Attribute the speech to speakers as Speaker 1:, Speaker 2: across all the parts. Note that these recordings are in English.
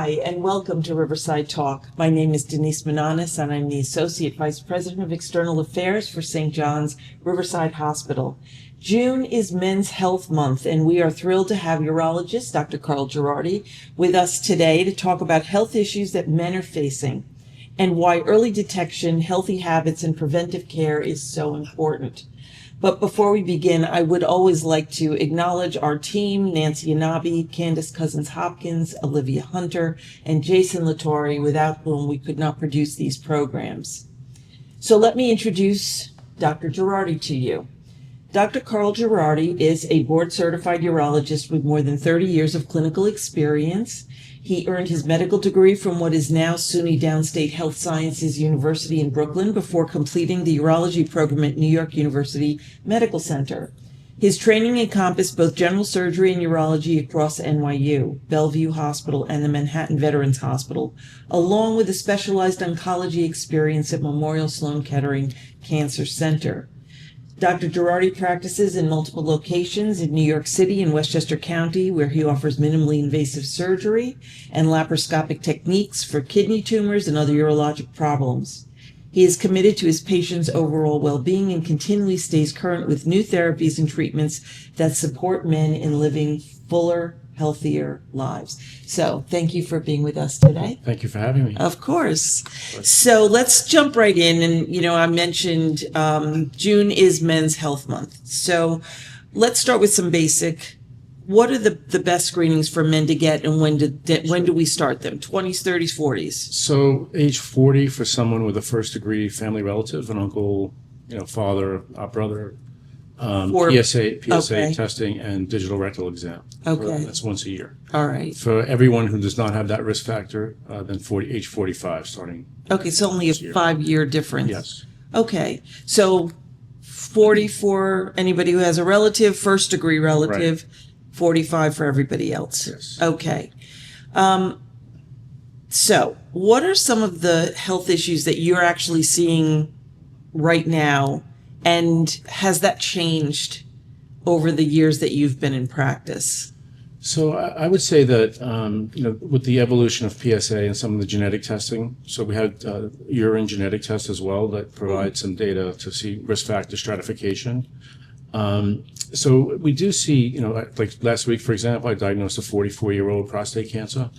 Speaker 1: Hi, and welcome to Riverside Talk. My name is Denise Mananis, and I'm the Associate Vice President of External Affairs for St. John's Riverside Hospital. June is Men's Health Month, and we are thrilled to have urologist Dr. Carl Gerardi with us today to talk about health issues that men are facing and why early detection, healthy habits, and preventive care is so important. But before we begin, I would always like to acknowledge our team, Nancy Anabi, Candace Cousins-Hopkins, Olivia Hunter, and Jason Latore, without whom we could not produce these programs. So let me introduce Dr. Gerardi to you. Dr. Carl Gerardi is a board-certified urologist with more than 30 years of clinical experience. He earned his medical degree from what is now SUNY Downstate Health Sciences University in Brooklyn before completing the urology program at New York University Medical Center. His training encompassed both general surgery and urology across NYU, Bellevue Hospital, and the Manhattan Veterans Hospital, along with a specialized oncology experience at Memorial Sloan Kettering Cancer Center. Dr. Gerardi practices in multiple locations in New York City and Westchester County, where he offers minimally invasive surgery and laparoscopic techniques for kidney tumors and other urologic problems. He is committed to his patients' overall well-being and continually stays current with new therapies and treatments that support men in living fuller, healthier lives. So thank you for being with us today.
Speaker 2: Thank you for having me.
Speaker 1: Of course. So let's jump right in. And, I mentioned June is Men's Health Month. So let's start with some basic. What are the best screenings for men to get, and when do we start them? 20s, 30s, 40s?
Speaker 2: So age 40 for someone with a first-degree family relative, an uncle, father, brother, PSA
Speaker 1: Okay.
Speaker 2: testing, and digital rectal exam.
Speaker 1: Okay.
Speaker 2: That's once a year.
Speaker 1: All right.
Speaker 2: For everyone who does not have that risk factor, then age 45 starting.
Speaker 1: Okay, so only a 5-year difference.
Speaker 2: Yes.
Speaker 1: Okay, so 40 for anybody who has a relative, first-degree relative, 45 for everybody else.
Speaker 2: Yes.
Speaker 1: Okay. So what are some of the health issues that you're actually seeing right now, and has that changed over the years that you've been in practice?
Speaker 2: So I would say that, with the evolution of PSA and some of the genetic testing, so we had urine genetic tests as well that provide some data to see risk factor stratification. So we do see, like last week, for example, I diagnosed a 44-year-old prostate cancer,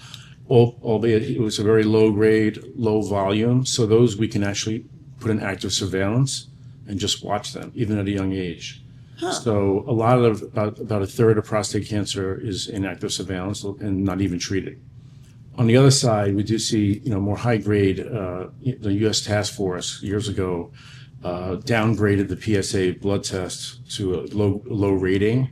Speaker 2: albeit it was a very low grade, low volume. So those we can actually put in active surveillance and just watch them, even at a young age.
Speaker 1: Huh.
Speaker 2: So a lot of, about a third of prostate cancer is in active surveillance and not even treated. On the other side, we do see, more high grade, the U.S. Task Force years ago downgraded the PSA blood test to a low rating,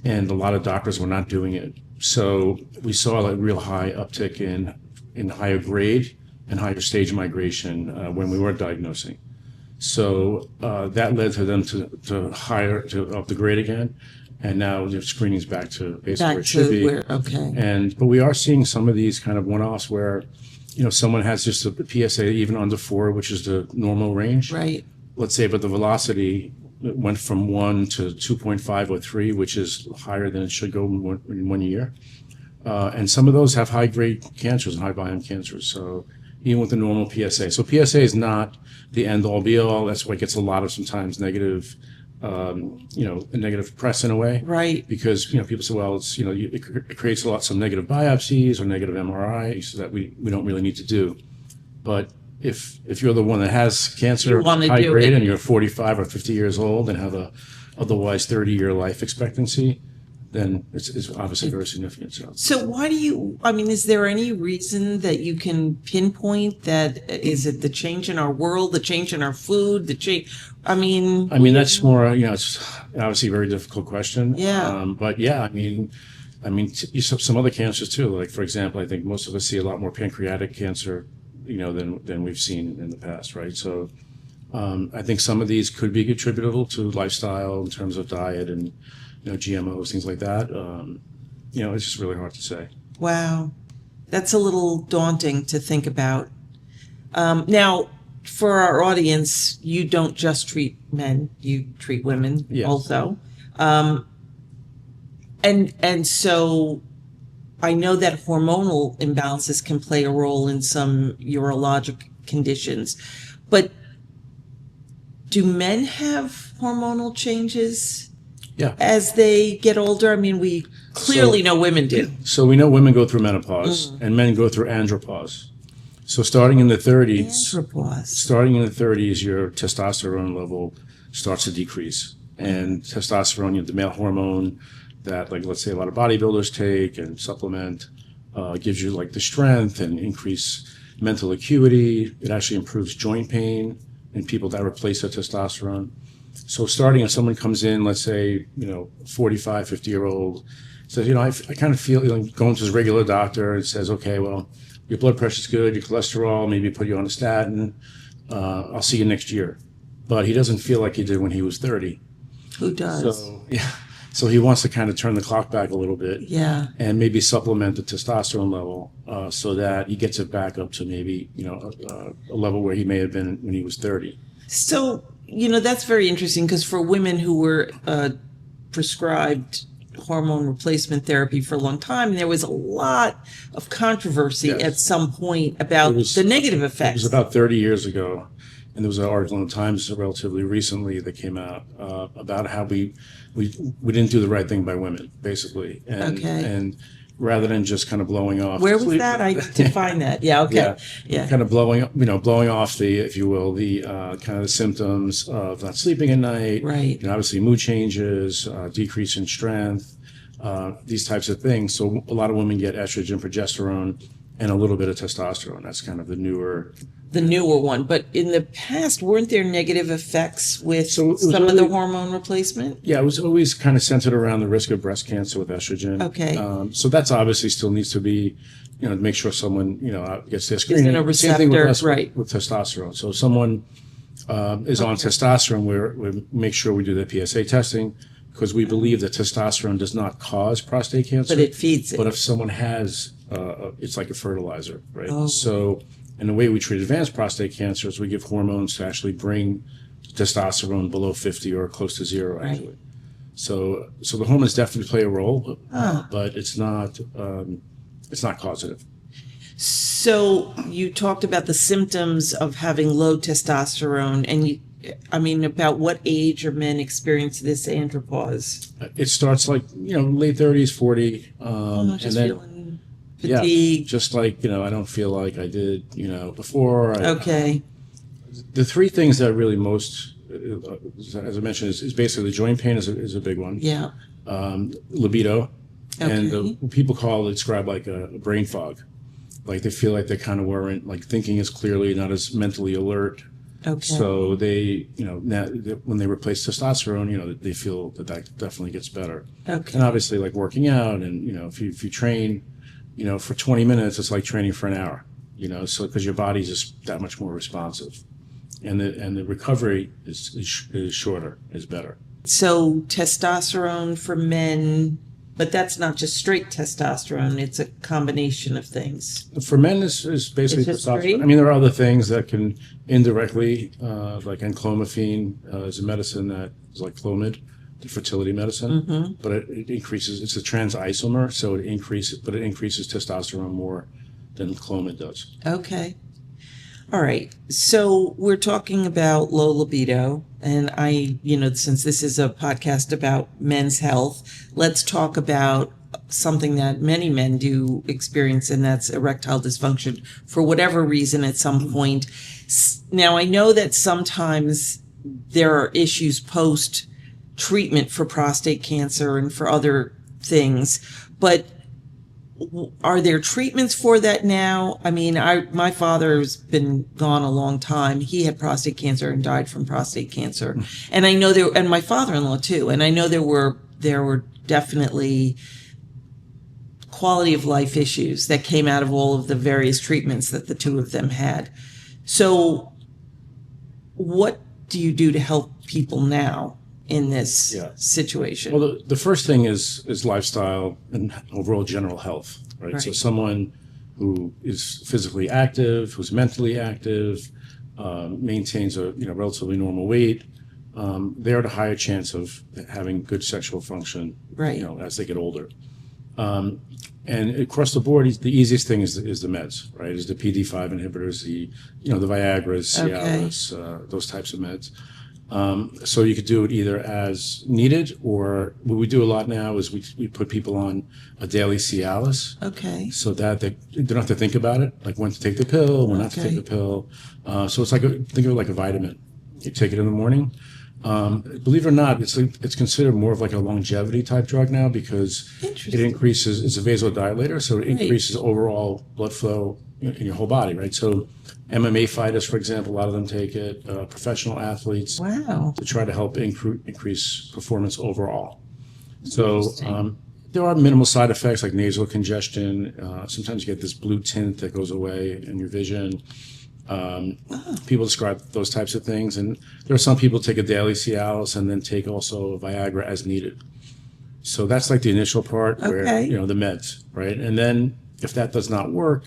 Speaker 2: and a lot of doctors were not doing it. So we saw a real high uptick in higher grade and higher stage migration when we were diagnosing. So that led to them to up the grade again, and now the screening's back to basically where it should be.
Speaker 1: Okay.
Speaker 2: But we are seeing some of these kind of one-offs where, someone has just a PSA even under 4, which is the normal range.
Speaker 1: Right.
Speaker 2: Let's say, but the velocity went from 1 to 2.5 or 3, which is higher than it should go in 1 year. And some of those have high-grade cancers and high-volume cancers. So even with the normal PSA. So PSA is not the end-all be-all. That's why it gets a lot of sometimes negative, negative press in a way.
Speaker 1: Right.
Speaker 2: Because, people say, well, it's, it creates some negative biopsies or negative MRIs that we don't really need to do. But if you're the one that has cancer, high grade, and you're 45 or 50 years old and have a otherwise 30-year life expectancy, then it's obviously very significant.
Speaker 1: So why do is there any reason that you can pinpoint that? Is it the change in our world, the change in our food, the change?
Speaker 2: That's more, it's obviously a very difficult question.
Speaker 1: Yeah.
Speaker 2: But yeah, you have some other cancers too. Like, for example, I think most of us see a lot more pancreatic cancer, than we've seen in the past, right? So I think some of these could be attributable to lifestyle in terms of diet and, GMOs, things like that. It's just really hard to say.
Speaker 1: Wow. That's a little daunting to think about. Now, for our audience, you don't just treat men, you treat women. Yes. Also. And so I know that hormonal imbalances can play a role in some urologic conditions, but do men have hormonal changes
Speaker 2: Yeah.
Speaker 1: as they get older? I mean, we clearly know women do.
Speaker 2: So we know women go through menopause and men go through andropause. So starting in the 30s,
Speaker 1: Andropause.
Speaker 2: your testosterone level starts to decrease. And testosterone, the male hormone that, like, let's say a lot of bodybuilders take and supplement, gives you like the strength and increase mental acuity. It actually improves joint pain in people that replace their testosterone. So starting if someone comes in, let's say, 45, 50-year-old, says, I kind of feel, going to his regular doctor and says, okay, well, your blood pressure's good, your cholesterol, maybe put you on a statin. I'll see you next year. But he doesn't feel like he did when he was 30.
Speaker 1: Who does?
Speaker 2: So, yeah. So he wants to kind of turn the clock back a little bit.
Speaker 1: Yeah.
Speaker 2: And maybe supplement the testosterone level so that he gets it back up to maybe, a level where he may have been when he was 30.
Speaker 1: So, that's very interesting because for women who were prescribed hormone replacement therapy for a long time, there was a lot of controversy at some point about the negative effects.
Speaker 2: It was about 30 years ago, and there was an article in the Times relatively recently that came out about how we didn't do the right thing by women, basically. And rather than just kind of blowing off.
Speaker 1: Where was that? I did find that. Yeah. Okay. Yeah.
Speaker 2: Kind of blowing off the, if you will, the kind of the symptoms of not sleeping at night.
Speaker 1: Right.
Speaker 2: Obviously mood changes, decrease in strength, these types of things. So a lot of women get estrogen, progesterone, and a little bit of testosterone. That's kind of the newer
Speaker 1: one. But in the past, weren't there negative effects with some of the hormone replacement?
Speaker 2: Yeah, it was always kind of centered around the risk of breast cancer with estrogen.
Speaker 1: Okay.
Speaker 2: So that's obviously still needs to be, to make sure someone, gets their screening.
Speaker 1: Isn't a receptor,
Speaker 2: same thing with us
Speaker 1: right.
Speaker 2: with testosterone. So if someone is on testosterone, we make sure we do the PSA testing because we believe that testosterone does not cause prostate cancer.
Speaker 1: But it feeds it.
Speaker 2: But if someone has, it's like a fertilizer, right?
Speaker 1: Oh.
Speaker 2: So, and the way we treat advanced prostate cancer is we give hormones to actually bring testosterone below 50 or close to zero, actually. Right. So the hormones definitely play a role, but it's not causative.
Speaker 1: So you talked about the symptoms of having low testosterone, and about what age are men experience this andropause?
Speaker 2: It starts like, late 30s, 40.
Speaker 1: Just feeling fatigue.
Speaker 2: Yeah, just like, I don't feel like I did, before.
Speaker 1: Okay.
Speaker 2: The three things that really most, as I mentioned, is basically the joint pain is a big one.
Speaker 1: Yeah.
Speaker 2: Libido.
Speaker 1: Okay.
Speaker 2: And people describe like a brain fog. Like they feel like they kind of weren't like thinking as clearly, not as mentally alert.
Speaker 1: Okay.
Speaker 2: So they, now when they replace testosterone, they feel that definitely gets better.
Speaker 1: Okay.
Speaker 2: And obviously like working out and, if you train, for 20 minutes, it's like training for an hour, so because your body's just that much more responsive. And the recovery is shorter, is better.
Speaker 1: So testosterone for men, but that's not just straight testosterone. It's a combination of things.
Speaker 2: For men, is basically testosterone. Straight? There are other things that can indirectly, like enclomiphene is a medicine that is like Clomid, the fertility medicine, but it increases. It's a trans isomer, so it increases testosterone more than Clomid does.
Speaker 1: Okay. All right. So we're talking about low libido, and since this is a podcast about men's health, let's talk about something that many men do experience, and that's erectile dysfunction for whatever reason at some point. Now, I know that sometimes there are issues post-treatment for prostate cancer and for other things, but are there treatments for that now? My father's been gone a long time. He had prostate cancer and died from prostate cancer. And I know and my father-in-law too. And I know there were definitely quality of life issues that came out of all of the various treatments that the two of them had. So what do you do to help people now in this situation?
Speaker 2: Well, the first thing is lifestyle and overall general health, right? So someone who is physically active, who's mentally active, maintains a relatively normal weight, they're at a higher chance of having good sexual function, as they get older. And across the board, the easiest thing is the meds, right? Is the PD5 inhibitors, the Viagra's, Cialis, those types of meds. So you could do it either as needed, or what we do a lot now is we put people on a daily Cialis.
Speaker 1: Okay.
Speaker 2: So that they don't have to think about it, like when to take the pill, when not to take the pill. So it's think of it like a vitamin. You take it in the morning. Believe it or not, it's considered more of like a longevity type drug now because it increases. It's a vasodilator, so it increases overall blood flow in your whole body, right? So MMA fighters, for example, a lot of them take it. Professional athletes, to try to help increase performance overall. So there are minimal side effects like nasal congestion. Sometimes you get this blue tint that goes away in your vision. People describe those types of things, and there are some people take a daily Cialis and then take also Viagra as needed. So that's like the initial part where the meds, right? And then if that does not work,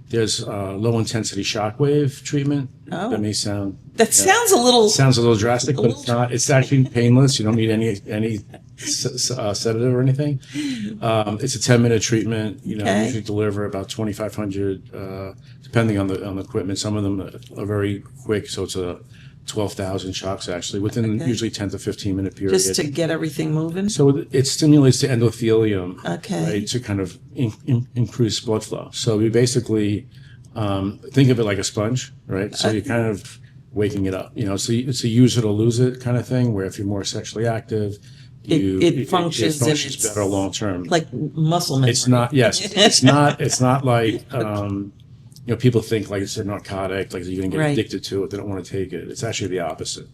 Speaker 2: there's low intensity shockwave treatment. That may sound
Speaker 1: sounds a little
Speaker 2: drastic, but it's not. It's actually painless. You don't need any sedative or anything. It's a 10-minute treatment. Usually deliver about 2,500, depending on the equipment. Some of them are very quick, so it's a 12,000 shocks actually within usually 10 to 15-minute period.
Speaker 1: Just to get everything moving?
Speaker 2: So it stimulates the endothelium,
Speaker 1: right,
Speaker 2: to kind of increase blood flow. So we basically think of it like a sponge, right? So you're kind of waking it up, so it's a use it or lose it kind of thing, where if you're more sexually active,
Speaker 1: it functions
Speaker 2: better long term.
Speaker 1: Like muscle memory.
Speaker 2: It's not, it's not like, people think like it's a narcotic, like you're going to get addicted to it. They don't want to take it. It's actually the opposite.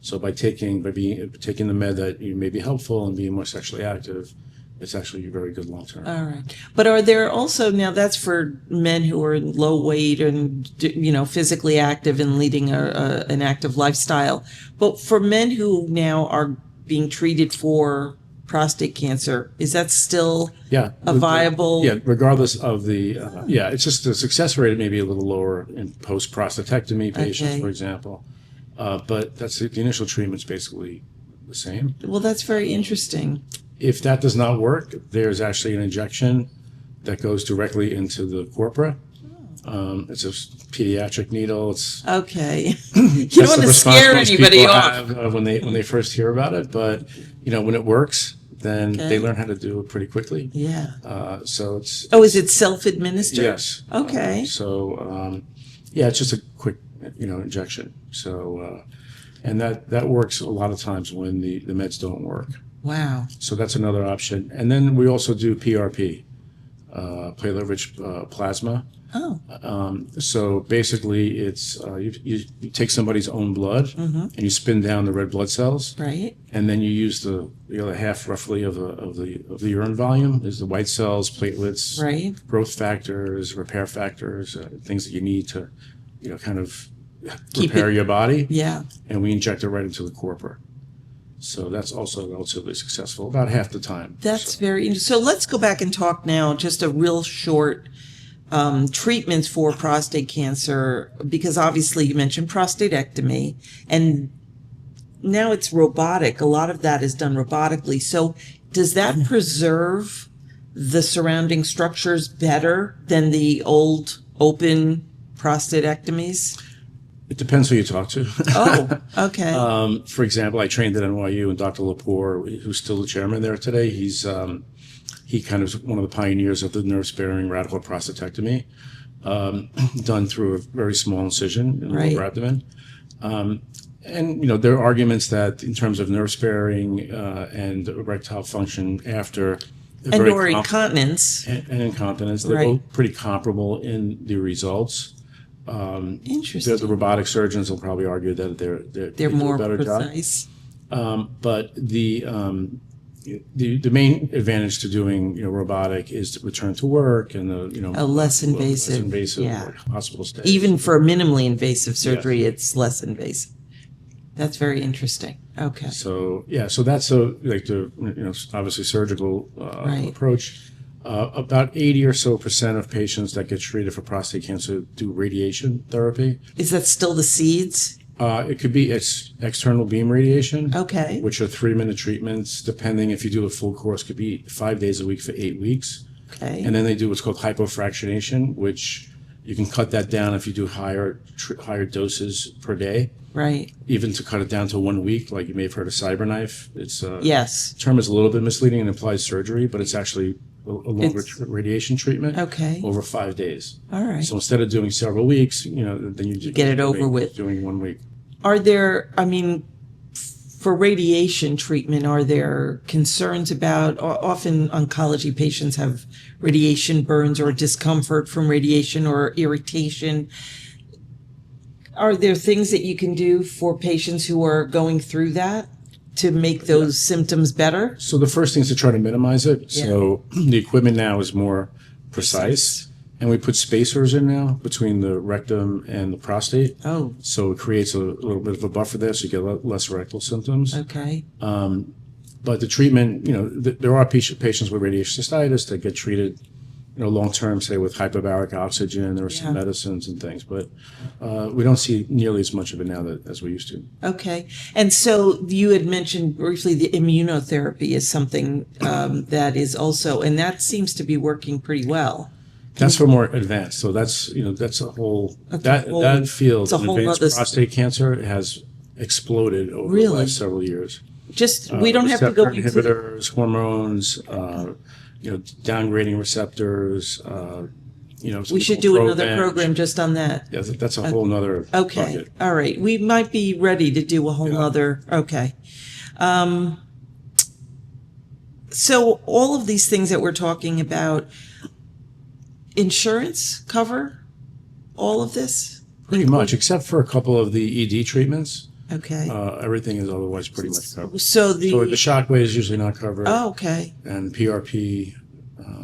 Speaker 2: So by taking the med that you may be helpful and being more sexually active, it's actually very good long term.
Speaker 1: All right. But are there also, now that's for men who are low weight and, physically active and leading an active lifestyle. But for men who now are being treated for prostate cancer, is that still a viable?
Speaker 2: Regardless of the, it's just the success rate may be a little lower in post-prostatectomy patients, for example. But that's the initial treatment's basically the same.
Speaker 1: Well, that's very interesting.
Speaker 2: If that does not work, there's actually an injection that goes directly into the corpora. It's a pediatric needle. It's
Speaker 1: you don't want to scare anybody off
Speaker 2: when they first hear about it, but when it works, then they learn how to do it pretty quickly. So it's
Speaker 1: is it self-administered?
Speaker 2: Yes. It's just a quick injection. So and that works a lot of times when the meds don't work.
Speaker 1: Wow.
Speaker 2: So that's another option. And then we also do PRP, platelet-rich plasma. So basically, it's you take somebody's own blood and you spin down the red blood cells,
Speaker 1: right?
Speaker 2: And then you use the other half roughly of the urine volume is the white cells, platelets,
Speaker 1: right?
Speaker 2: Growth factors, repair factors, things that you need to, kind of repair your body. And we inject it right into the corpora. So that's also relatively successful, about half the time.
Speaker 1: That's very interesting. So let's go back and talk now, just a real short treatments for prostate cancer, because obviously you mentioned prostatectomy, and now it's robotic. A lot of that is done robotically. So does that preserve the surrounding structures better than the old open prostatectomies?
Speaker 2: It depends who you talk to. For example, I trained at NYU, and Dr. Lepore, who's still the chairman there today, he kind of is one of the pioneers of the nerve-sparing radical prostatectomy, done through a very small incision in the lower abdomen. And there are arguments that in terms of nerve-sparing and erectile function after
Speaker 1: or incontinence.
Speaker 2: And incontinence, they're both pretty comparable in the results.
Speaker 1: Interesting.
Speaker 2: The robotic surgeons will probably argue that they're
Speaker 1: more
Speaker 2: do a better
Speaker 1: precise.
Speaker 2: Job. But the main advantage to doing robotic is to return to work and
Speaker 1: a less invasive
Speaker 2: hospital stay.
Speaker 1: Even for a minimally invasive surgery, it's less invasive. That's very interesting. Okay.
Speaker 2: So that's the obviously surgical approach. About 80% or so of patients that get treated for prostate cancer do radiation therapy.
Speaker 1: Is that still the seeds?
Speaker 2: It could be external beam radiation,
Speaker 1: which
Speaker 2: are 3-minute treatments. Depending if you do a full course, could be 5 days a week for 8 weeks.
Speaker 1: Okay.
Speaker 2: And then they do what's called hypofractionation, which you can cut that down if you do higher doses per day.
Speaker 1: Right.
Speaker 2: Even to cut it down to 1 week, like you may have heard of cyberknife. It's
Speaker 1: Yes.
Speaker 2: term is a little bit misleading and implies surgery, but it's actually a longer radiation treatment.
Speaker 1: Okay.
Speaker 2: Over 5 days.
Speaker 1: All right.
Speaker 2: So instead of doing several weeks, then you
Speaker 1: get it over with.
Speaker 2: Doing 1 week.
Speaker 1: Are there, I mean, for radiation treatment, are there concerns about, often oncology patients have radiation burns or discomfort from radiation or irritation. Are there things that you can do for patients who are going through that to make those symptoms better?
Speaker 2: So the first thing is to try to minimize it.
Speaker 1: Yeah.
Speaker 2: So the equipment now is more precise. And we put spacers in now between the rectum and the prostate.
Speaker 1: Oh,
Speaker 2: So it creates a little bit of a buffer there so you get less rectal symptoms.
Speaker 1: okay.
Speaker 2: But the treatment, there are patients with radiation cystitis that get treated, long term, say with hyperbaric oxygen. There are some medicines and things, but we don't see nearly as much of it now as we used to.
Speaker 1: Okay. And so you had mentioned briefly the immunotherapy is something that is also, and that seems to be working pretty well.
Speaker 2: That's for more advanced. So that's a whole, that field of advanced prostate cancer has exploded over the last several years.
Speaker 1: Just, we don't have to go into
Speaker 2: inhibitors, hormones, downgrading receptors,
Speaker 1: we should do another program just on that.
Speaker 2: Yeah, that's a whole nother
Speaker 1: Okay.
Speaker 2: bucket.
Speaker 1: All right. We might be ready to do a whole other. Okay. So all of these things that we're talking about, insurance cover all of this?
Speaker 2: Pretty much, except for a couple of the ED treatments.
Speaker 1: Okay.
Speaker 2: Everything is otherwise pretty much covered.
Speaker 1: So
Speaker 2: the shockwave is usually not covered.
Speaker 1: Oh, okay.
Speaker 2: And PRP,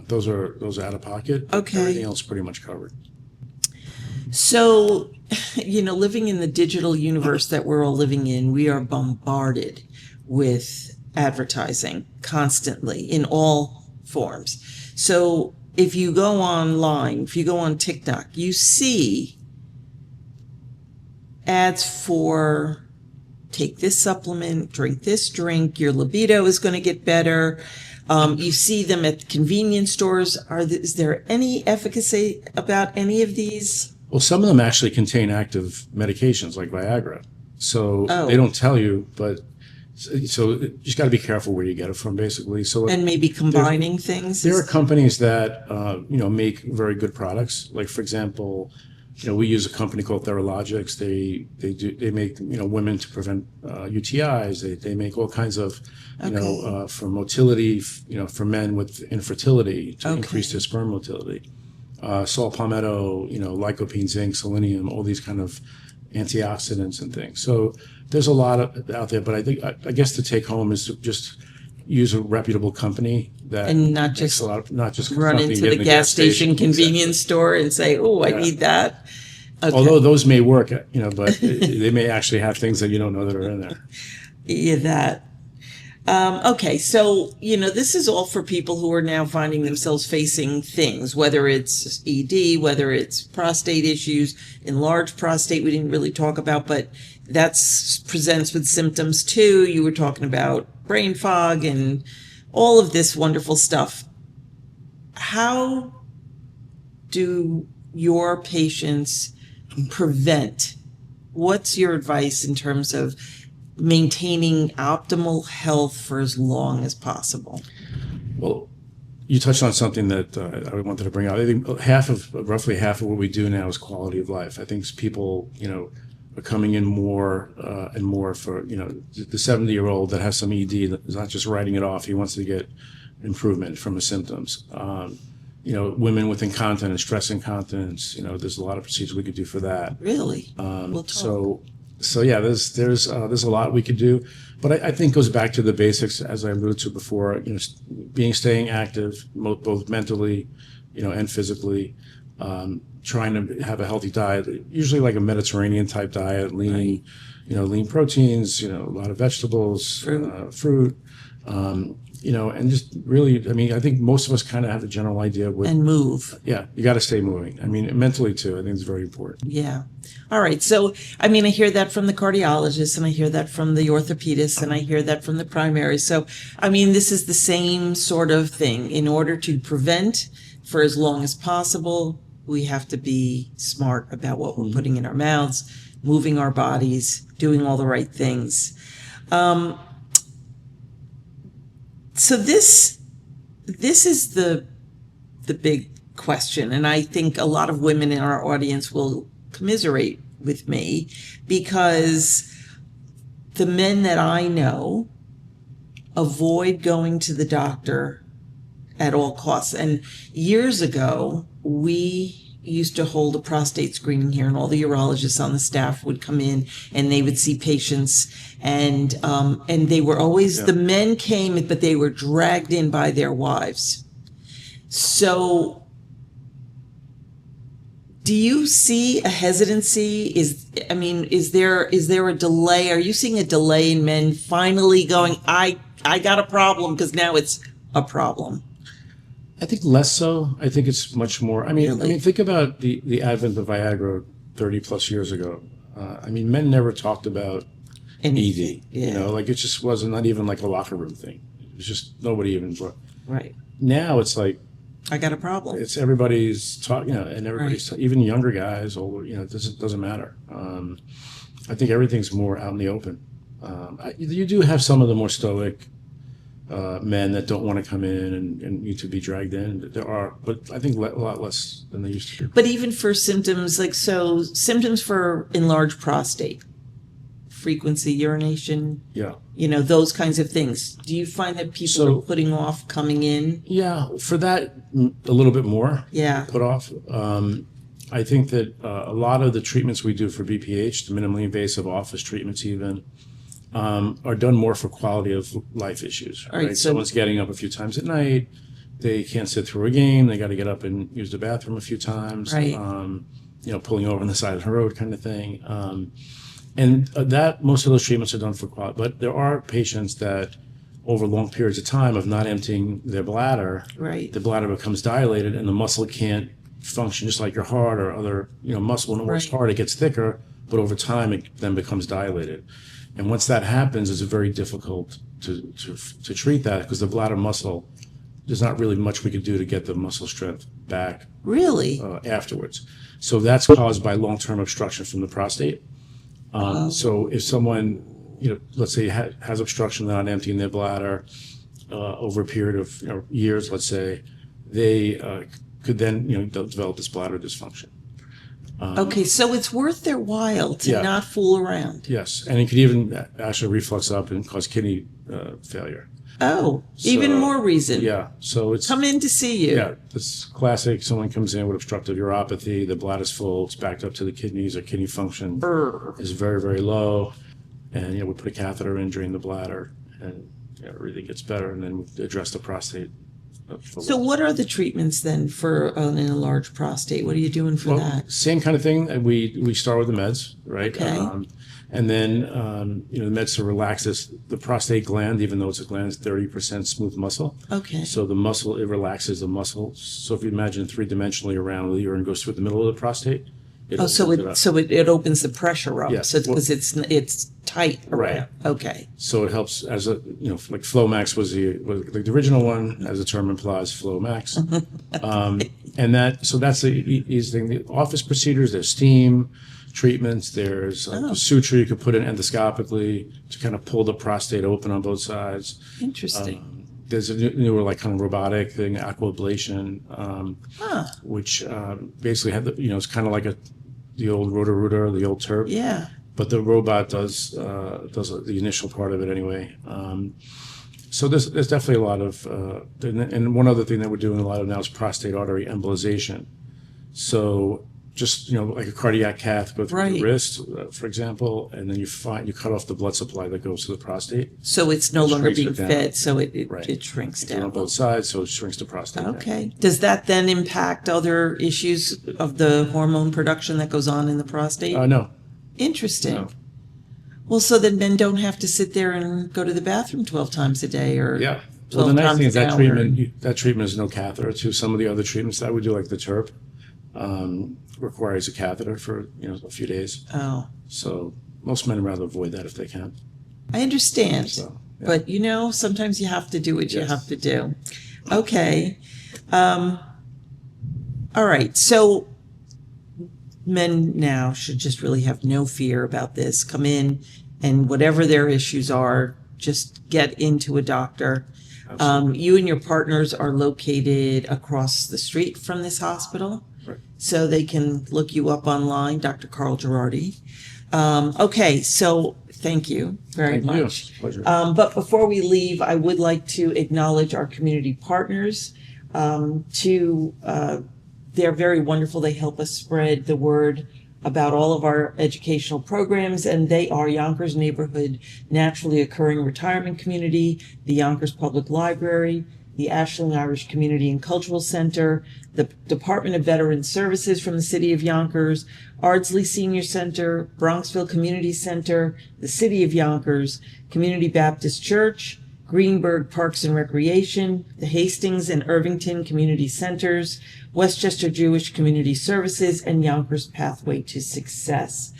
Speaker 2: those are out of pocket.
Speaker 1: Okay.
Speaker 2: Everything else pretty much covered.
Speaker 1: So, living in the digital universe that we're all living in, we are bombarded with advertising constantly in all forms. So if you go online, if you go on TikTok, you see ads for take this supplement, drink this drink, your libido is going to get better. You see them at convenience stores. Is there any efficacy about any of these?
Speaker 2: Well, some of them actually contain active medications like Viagra. So they don't tell you, but so you just got to be careful where you get it from, basically. So
Speaker 1: and maybe combining things.
Speaker 2: There are companies that make very good products. Like, for example, we use a company called Urologist. They make women to prevent UTIs. They make all kinds of for motility. For men with infertility to increase their sperm motility. Saw palmetto, lycopene, zinc, selenium, all these kind of antioxidants and things. So there's a lot out there, but I guess the take home is to just use a reputable company that
Speaker 1: and not just run into the gas station convenience store and say, "Oh, I need that."
Speaker 2: Okay. Although those may work, but they may actually have things that you don't know that are in there.
Speaker 1: Yeah, that. Okay, so, this is all for people who are now finding themselves facing things, whether it's ED, whether it's prostate issues, enlarged prostate we didn't really talk about, but that presents with symptoms too. You were talking about brain fog and all of this wonderful stuff. How do your patients prevent? What's your advice in terms of maintaining optimal health for as long as possible?
Speaker 2: Well, you touched on something that I wanted to bring out. I think roughly half of what we do now is quality of life. I think people, are coming in more and more for, the 70-year-old that has some ED that is not just writing it off. He wants to get improvement from his symptoms. Women with incontinence, stress incontinence, there's a lot of procedures we could do for that.
Speaker 1: Really? We'll talk.
Speaker 2: So yeah, there's a lot we could do, but I think it goes back to the basics, as I alluded to before. Staying active, both mentally, and physically. Trying to have a healthy diet, usually like a Mediterranean type diet, lean proteins, a lot of vegetables, fruit. And just really, I mean, I think most of us kind of have a general idea of what,
Speaker 1: And move.
Speaker 2: yeah, you got to stay moving. I mean, mentally too, I think it's very important.
Speaker 1: Yeah. All right. So, I mean, I hear that from the cardiologist, and I hear that from the orthopedist, and I hear that from the primary. So, I mean, this is the same sort of thing. In order to prevent for as long as possible, we have to be smart about what we're putting in our mouths, moving our bodies, doing all the right things. So this is the big question, and I think a lot of women in our audience will commiserate with me, because the men that I know avoid going to the doctor at all costs. And years ago, we used to hold a prostate screening here, and all the urologists on the staff would come in and they would see patients, and they were always, the men came, but they were dragged in by their wives. So do you see a hesitancy? Is there a delay? Are you seeing a delay in men finally going, I got a problem, because now it's a problem?
Speaker 2: I think less so. I think it's much more. I mean, think about the advent of Viagra 30 plus years ago. Men never talked about
Speaker 1: Anything.
Speaker 2: ED. It just wasn't, not even like a locker room thing. It was just nobody even brought.
Speaker 1: Right.
Speaker 2: Now it's like,
Speaker 1: I got a problem.
Speaker 2: it's everybody's talking, and everybody's even younger guys, older. It doesn't matter. I think everything's more out in the open. You do have some of the more stoic men that don't want to come in and need to be dragged in. There are, but I think a lot less than they used to be.
Speaker 1: But even for symptoms, symptoms for enlarged prostate, frequency, urination, those kinds of things. Do you find that people are putting off coming in?
Speaker 2: Yeah, for that, a little bit more.
Speaker 1: Yeah.
Speaker 2: Put off. I think that a lot of the treatments we do for BPH, the minimally invasive office treatments even, are done more for quality of life issues. Right. So someone's getting up a few times at night. They can't sit through a game. They got to get up and use the bathroom a few times.
Speaker 1: Right.
Speaker 2: Pulling over on the side of the road kind of thing. That most of those treatments are done for quality. But there are patients that over long periods of time of not emptying their bladder,
Speaker 1: right,
Speaker 2: the bladder becomes dilated and the muscle can't function, just like your heart or other muscle. When it works hard, it gets thicker, but over time it then becomes dilated. And once that happens, it's very difficult to treat that, because the bladder muscle, there's not really much we could do to get the muscle strength back.
Speaker 1: Really?
Speaker 2: Afterwards. So that's caused by long-term obstruction from the prostate. So if someone, let's say has obstruction, they're not emptying their bladder over a period of years, let's say, they could then develop this bladder dysfunction.
Speaker 1: Okay, so it's worth their while to not fool around.
Speaker 2: Yes, and it could even actually reflux up and cause kidney failure.
Speaker 1: Oh, so, even more reason.
Speaker 2: Yeah, so it's...
Speaker 1: Come in to see you.
Speaker 2: Yeah, it's classic. Someone comes in with obstructive uropathy, the bladder's full, it's backed up to the kidneys, or kidney function is very, very low. And, we put a catheter in, drain the bladder, and it really gets better, and then we address the prostate.
Speaker 1: So what are the treatments then for an enlarged prostate? What are you doing for that?
Speaker 2: Same kind of thing. We start with the meds, right?
Speaker 1: Okay.
Speaker 2: And then, the meds to relax the prostate gland, even though it's a gland, is 30% smooth muscle.
Speaker 1: Okay.
Speaker 2: So the muscle, it relaxes the muscle. So if you imagine three-dimensionally around, the urine goes through the middle of the prostate.
Speaker 1: It opens the pressure up.
Speaker 2: Yes.
Speaker 1: So because it's tight around.
Speaker 2: Right.
Speaker 1: Okay.
Speaker 2: So it helps as like Flomax was the original one, as the term implies, Flomax. And that's the easy thing. The office procedures, there's steam treatments, there's a suture you could put in endoscopically to kind of pull the prostate open on both sides.
Speaker 1: Interesting.
Speaker 2: There's a newer kind of robotic thing, aquablation, which basically it's kind of like the old Roto-Rooter, the old TURP.
Speaker 1: Yeah.
Speaker 2: But the robot does the initial part of it anyway. So there's definitely a lot of, and one other thing that we're doing a lot of now is prostate artery embolization. So just like a cardiac cath, go through the wrist, for example, and then you cut off the blood supply that goes to the prostate.
Speaker 1: So it's no longer being fed, so it shrinks down
Speaker 2: on both sides, so it shrinks the prostate.
Speaker 1: Okay. Down. Does that then impact other issues of the hormone production that goes on in the prostate?
Speaker 2: No.
Speaker 1: Interesting.
Speaker 2: No.
Speaker 1: Well, so then men don't have to sit there and go to the bathroom 12 times a day, or
Speaker 2: Well, the
Speaker 1: 12
Speaker 2: nice
Speaker 1: times
Speaker 2: thing is
Speaker 1: an
Speaker 2: that
Speaker 1: hour.
Speaker 2: treatment is no catheter too. Some of the other treatments that we do, like the TERP, requires a catheter for, a few days.
Speaker 1: Oh,
Speaker 2: So most men rather avoid that if they can.
Speaker 1: I understand.
Speaker 2: So, yeah.
Speaker 1: But sometimes you have to do what you
Speaker 2: Yes.
Speaker 1: have to do. Okay. All right. So men now should just really have no fear about this. Come in and whatever their issues are, just get into a doctor.
Speaker 2: Absolutely.
Speaker 1: You and your partners are located across the street from this hospital.
Speaker 2: Right.
Speaker 1: So they can look you up online, Dr. Carl Gerardi. Okay, so thank you very
Speaker 2: Thank you.
Speaker 1: much.
Speaker 2: Pleasure.
Speaker 1: But before we leave, I would like to acknowledge our community partners. They're very wonderful. They help us spread the word about all of our educational programs, and they are Yonkers Neighborhood Naturally Occurring Retirement Community, the Yonkers Public Library, the Ashland Irish Community and Cultural Center, the Department of Veterans Services from the City of Yonkers, Ardsley Senior Center, Bronxville Community Center, the City of Yonkers, Community Baptist Church, Greenberg Parks and Recreation, the Hastings and Irvington Community Centers, Westchester Jewish Community Services, and Yonkers Pathway to Success.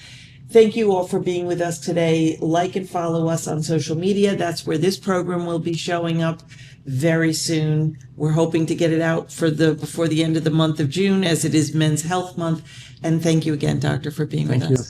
Speaker 1: Thank you all for being with us today. Like and follow us on social media. That's where this program will be showing up very soon. We're hoping to get it out before the end of the month of June, as it is Men's Health Month. And thank you again, Doctor, for being with us.
Speaker 2: Thank you.